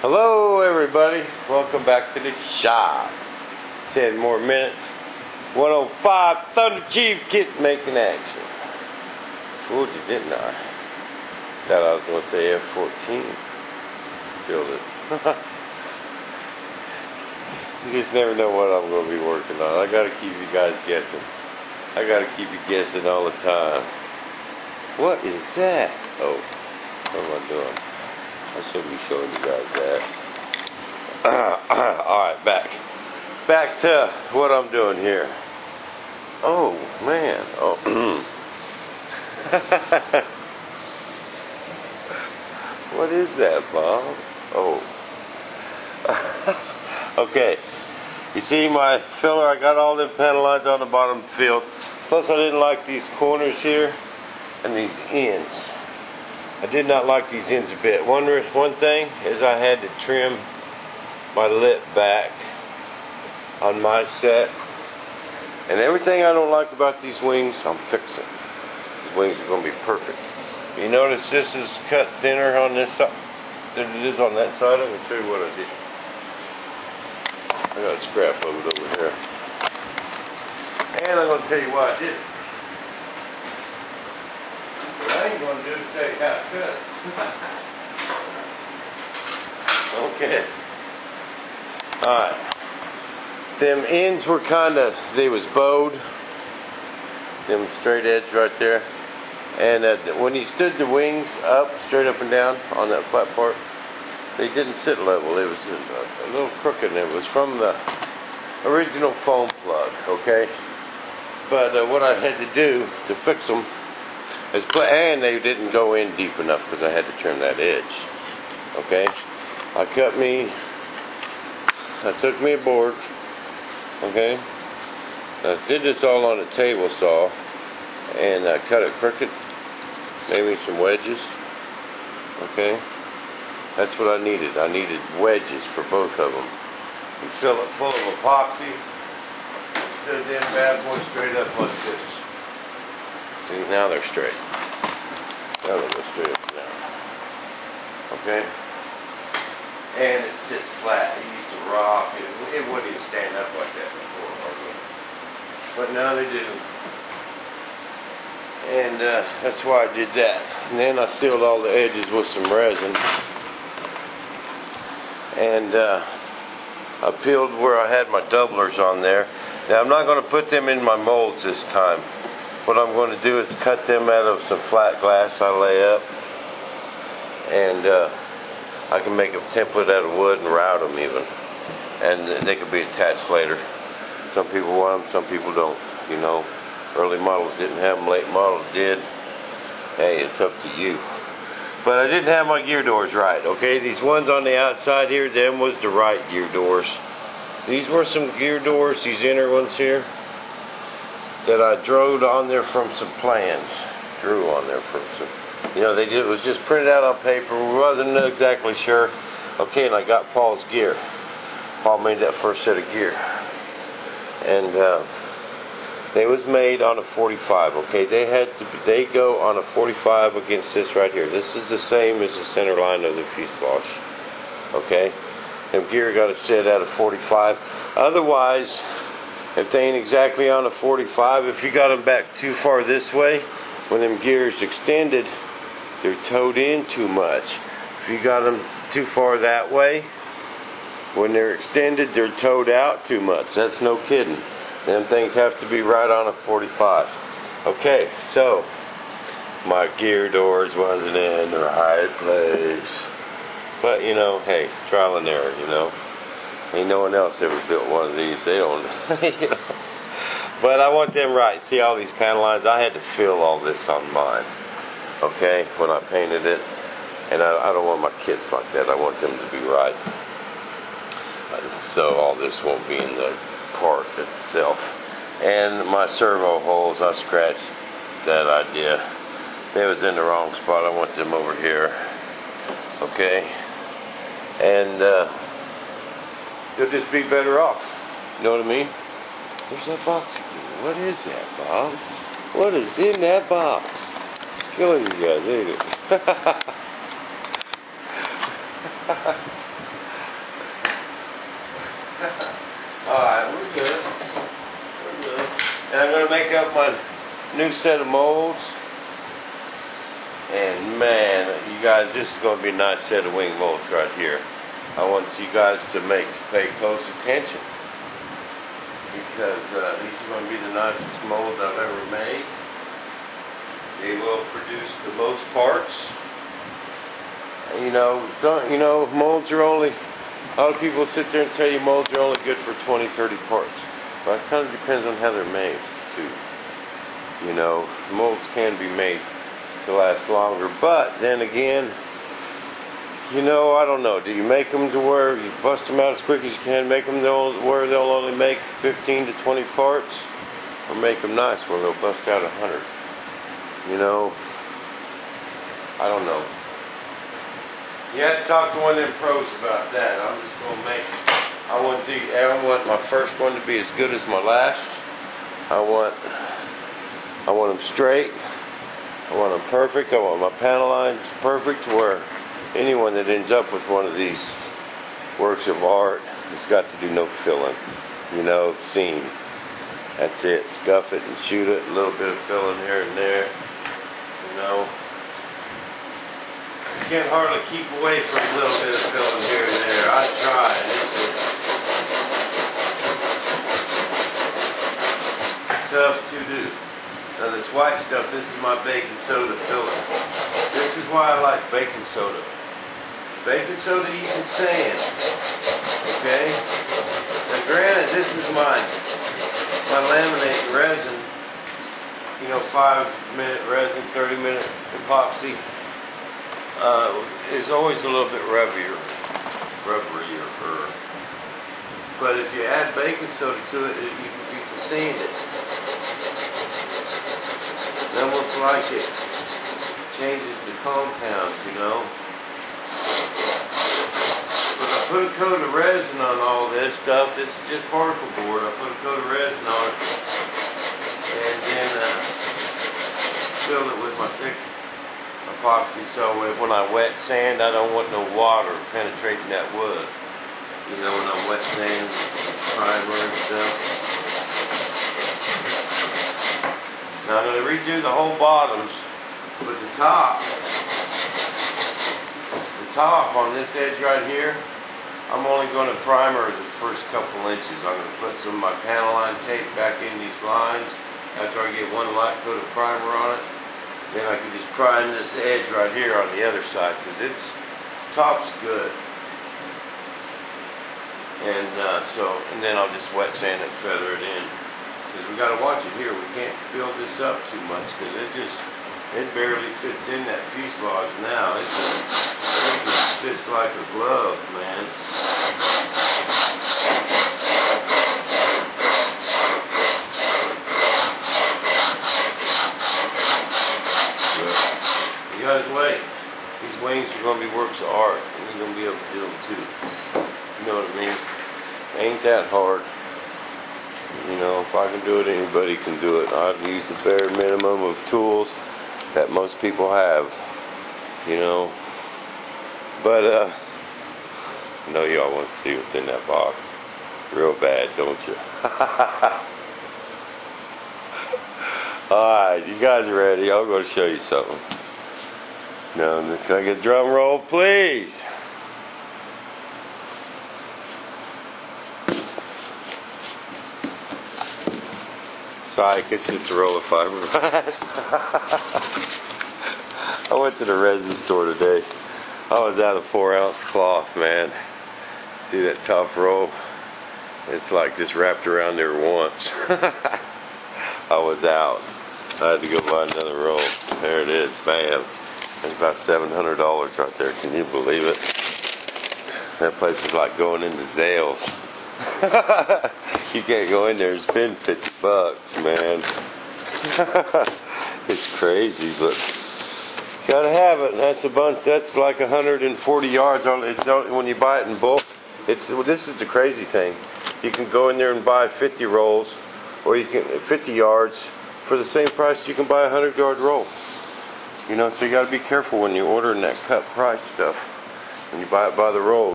Hello everybody, welcome back to the shop. 10 more minutes. 105 thunderchief kit making action. Fooled you, didn't I? Thought I was going to say F-14. Build it. You just never know what I'm going to be working on. I got to keep you guys guessing. I got to keep you guessing all the time. What is that? Oh, what am I doing? I shouldn't be showing you guys that. Alright, back to what I'm doing here. Oh, man. Oh. What is that, Bob? Oh. Okay. You see my filler? I got all them panel lines on the bottom of the field. Plus, I didn't like these corners here and these ends. I did not like these ends a bit. One thing is I had to trim my lip back on my set. And everything I don't like about these wings, I'm fixing. These wings are going to be perfect. You notice this is cut thinner on this side than it is on that side. I'm going to show you what I did. I got a scrap of it over here. And I'm going to tell you why I did it. What I ain't going to do is tell you how to cut it. Okay. Alright. Them ends were kind of, they was bowed. Them straight edge right there. And when you stood the wings up, straight up and down on that flat part, they didn't sit level. It was a little crooked, and it was from the original foam plug, okay? But what I had to do to fix them is and they didn't go in deep enough because I had to trim that edge, okay? I took me a board, okay? I did this all on a table saw, and I cut it crooked, made me some wedges, okay? That's what I needed. I needed wedges for both of them. You fill it full of epoxy, stood them bad boys straight up like this. See, now they're straight. Now they go straight up and down. Okay? And it sits flat. It used to rock. It wouldn't even stand up like that before. But now they do. And that's why I did that. And then I sealed all the edges with some resin. And I peeled where I had my doublers on there. Now I'm not going to put them in my molds this time. What I'm going to do is cut them out of some flat glass I lay up. And I can make a template out of wood and route them even. And they could be attached later. Some people want them, some people don't. You know, early models didn't have them, late models did. Hey, it's up to you. But I didn't have my gear doors right, okay? These ones on the outside here, them was the right gear doors. These were some gear doors, these inner ones here, that I drew on there from some plans. Drew on there from some, you know, it was just printed out on paper. We wasn't exactly sure. Okay, and I got Paul's gear. Paul made that first set of gear. And they was made on a 45, okay? They go on a 45 against this right here. This is the same as the center line of the fuselage, okay? Them gear got to sit at a 45. Otherwise, if they ain't exactly on a 45, if you got them back too far this way, when them gears extended, they're towed in too much. If you got them too far that way, when they're extended, they're towed out too much. That's no kidding. Them things have to be right on a 45. Okay, so my gear doors wasn't in the right place. But, you know, hey, trial and error, you know. Ain't no one else ever built one of these. They don't, you know. But I want them right. See all these panel lines? I had to fill all this on mine, okay, when I painted it. And I don't want my kits like that. I want them to be right. So all this won't be in the part itself. And my servo holes, I scratched that idea. They was in the wrong spot. I want them over here. Okay? And you'll just be better off. You know what I mean? There's that box again. What is that, Bob? What is in that box? It's killing you guys, ain't it? up my new set of molds. And man, you guys, this is going to be a nice set of wing molds right here. I want you guys to pay close attention, because these are going to be the nicest molds I've ever made. They will produce the most parts. Molds are only, a lot of people sit there and tell you molds are only good for 20, 30 parts. Well, it kind of depends on how they're made, too. Molds can be made to last longer, but then again, I don't know. Do you make them to where you bust them out as quick as you can, make them where they'll only make 15 to 20 parts, or make them nice where they'll bust out 100? I don't know. You have to talk to one of them pros about that. I'm just going to make, I want my first one to be as good as my last. I want them straight. I want them perfect. I want my panel lines perfect, where anyone that ends up with one of these works of art has got to do no filling. Seam. That's it. Scuff it and shoot it. A little bit of filling here and there. You can't hardly keep away from a little bit of filling here and there. I try, and it's tough to do. Now this white stuff, this is my baking soda filler. This is why I like baking soda. Baking soda you can sand. Okay? Now granted, this is my laminating resin. 5-minute resin, 30-minute epoxy. Is always a little bit rubberier. But if you add baking soda to it, you can sand it. It's almost like it changes the compounds, But I put a coat of resin on all this stuff. This is just particle board. I put a coat of resin on it, and then fill it with my thick epoxy, so when I wet sand, I don't want no water penetrating that wood. When I wet sand, primer and stuff. Now I'm going to redo the whole bottoms, but the top on this edge right here, I'm only going to primer the first couple inches. I'm going to put some of my panel line tape back in these lines after I get one light coat of primer on it. Then I can just prime this edge right here on the other side, because top's good. And then I'll just wet sand it, feather it in. Because we got to watch it here. We can't build this up too much, because it barely fits in that fuselage now. It just fits like a glove, man. You guys wait. These wings are going to be works of art, and you're going to be able to do them too. You know what I mean? Ain't that hard. If I can do it, anybody can do it. I've used the bare minimum of tools that most people have. But I know y'all want to see what's in that box real bad, don't you? Alright, you guys are ready. I'm going to show you something. Now, can I get a drum roll, please? Psych, it's just a roll of fiberglass. I went to the resin store today. I was out of 4-ounce cloth, man. See that top roll? It's like just wrapped around there once. I was out. I had to go buy another roll. There it is, bam. It's about $700 right there. Can you believe it? That place is like going into Zales. You can't go in there and spend $50, man. It's crazy, but gotta have it. That's a bunch. That's like 140 yards. When you buy it in bulk, this is the crazy thing. You can go in there and buy 50 rolls, or you can 50 yards for the same price you can buy a 100-yard roll. So you got to be careful when you're ordering that cut price stuff. When you buy it by the roll.